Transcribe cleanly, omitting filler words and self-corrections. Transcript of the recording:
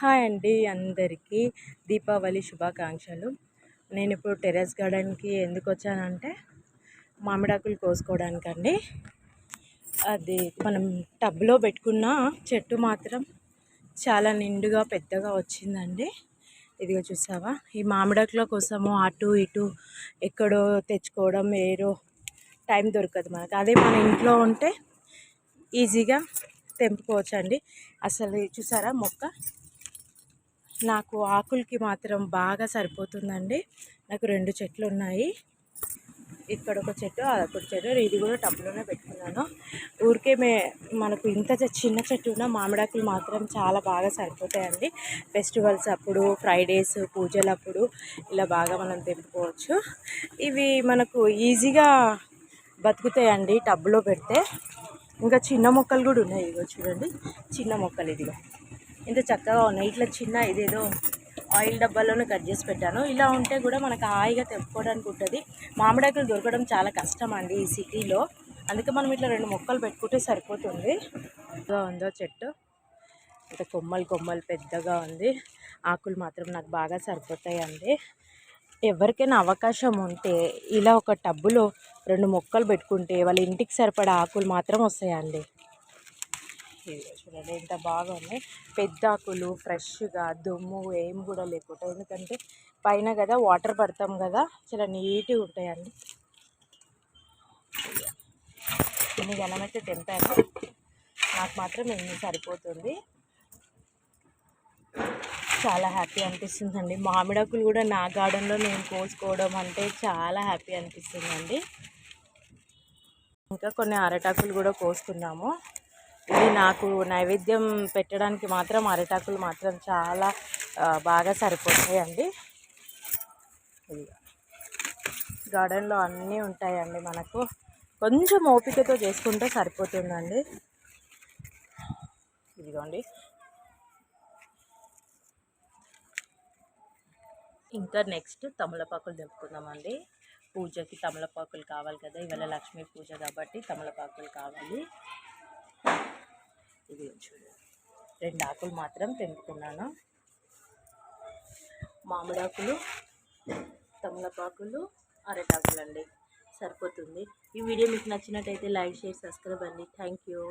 Hi అండి అందరికీ దీపావళి శుభాకాంక్షలు. నేను ఇప్పుడు టెర్రస్ గార్డెన్కి ఎందుకు వచ్చానంటే మామిడాకులు కోసుకోవడానికండి. అది మనం టబ్లో పెట్టుకున్న చెట్టు మాత్రం చాలా నిండుగా పెద్దగా వచ్చిందండి. ఇదిగో చూసావా, ఈ మామిడాకుల కోసము అటు ఇటు ఎక్కడో తెచ్చుకోవడం టైం దొరకదు మనకు. అదే మన ఇంట్లో ఉంటే ఈజీగా తెంపుకోవచ్చండి. అసలు చూసారా మొక్క, నాకు ఆకులకి మాత్రం బాగా సరిపోతుందండి. నాకు 2 చెట్లు ఉన్నాయి, ఇక్కడ ఒక చెట్టు అదొక చెట్టు. ఇది కూడా టబ్లోనే పెట్టుకున్నాను. ఊరికే మనకు ఇంత చిన్న చెట్టు ఉన్న మామిడాకులు మాత్రం చాలా బాగా సరిపోతాయండి. ఫెస్టివల్స్ అప్పుడు, ఫ్రైడేస్, పూజలప్పుడు ఇలా బాగా మనం తెంపుకోవచ్చు. ఇవి మనకు ఈజీగా బతుకుతాయండి టబ్లో పెడితే. ఇంకా చిన్న మొక్కలు కూడా ఉన్నాయి, ఇదిగో చూడండి చిన్న మొక్కలు. ఇదిగో ఇంత చక్కగా ఉన్నాయి. ఇట్లా చిన్న ఇదేదో ఆయిల్ డబ్బాలోనే కట్ చేసి పెట్టాను. ఇలా ఉంటే కూడా మనకు హాయిగా తెంపుకోవడానికి ఉంటుంది. మామిడాకులు దొరకడం చాలా కష్టం అండి ఈ సిటీలో, అందుకే మనం ఇట్లా 2 మొక్కలు పెట్టుకుంటే సరిపోతుంది. పెద్దగా ఉందో చెట్టు, ఇంకా కొమ్మలు పెద్దగా ఉంది. ఆకులు మాత్రం నాకు బాగా సరిపోతాయండి. ఎవరికైనా అవకాశం ఉంటే ఇలా ఒక టబ్బులో 2 మొక్కలు పెట్టుకుంటే వాళ్ళ ఇంటికి సరిపడా ఆకులు మాత్రం వస్తాయండి. చూడండి ఎంత బాగా ఉన్నాయి, పెద్ద ఆకులు, ఫ్రెష్గా, దుమ్ము ఏం కూడా లేకుండా. ఎందుకంటే పైన కదా వాటర్ పడతాం కదా, చాలా నీట్గా ఉంటాయండి. ఇన్ని గణమైతే తెంపాను, నాకు మాత్రం ఇన్ని సరిపోతుంది. చాలా హ్యాపీ అనిపిస్తుందండి. మామిడాకులు కూడా నా గార్డెన్లో నేను కోసుకోవడం అంటే చాలా హ్యాపీ అనిపిస్తుందండి. ఇంకా కొన్ని అరటాకులు కూడా కోసుకున్నాము. ఇది నాకు నైవేద్యం పెట్టడానికి మాత్రం అరటాకులు మాత్రం చాలా బాగా సరిపోతాయండి. గార్డెన్లో అన్నీ ఉంటాయండి, మనకు కొంచెం ఓపికతో చేసుకుంటే సరిపోతుందండి. ఇదిగోండి, ఇంకా నెక్స్ట్ తమలపాకులు తెంపుకుందామండి. పూజకి తమలపాకులు కావాలి కదా, ఇవాళ లక్ష్మీ పూజ కాబట్టి తమలపాకులు కావాలి. ఇది చూడండి, 2 ఆకులు మాత్రం తెంపుకున్నాను. మామిడాకులు, తమలపాకులు, అరటాకులు అండి, సరిపోతుంది. ఈ వీడియో మీకు నచ్చినట్టయితే లైక్, షేర్, సబ్స్క్రైబ్ అండి. Thank you.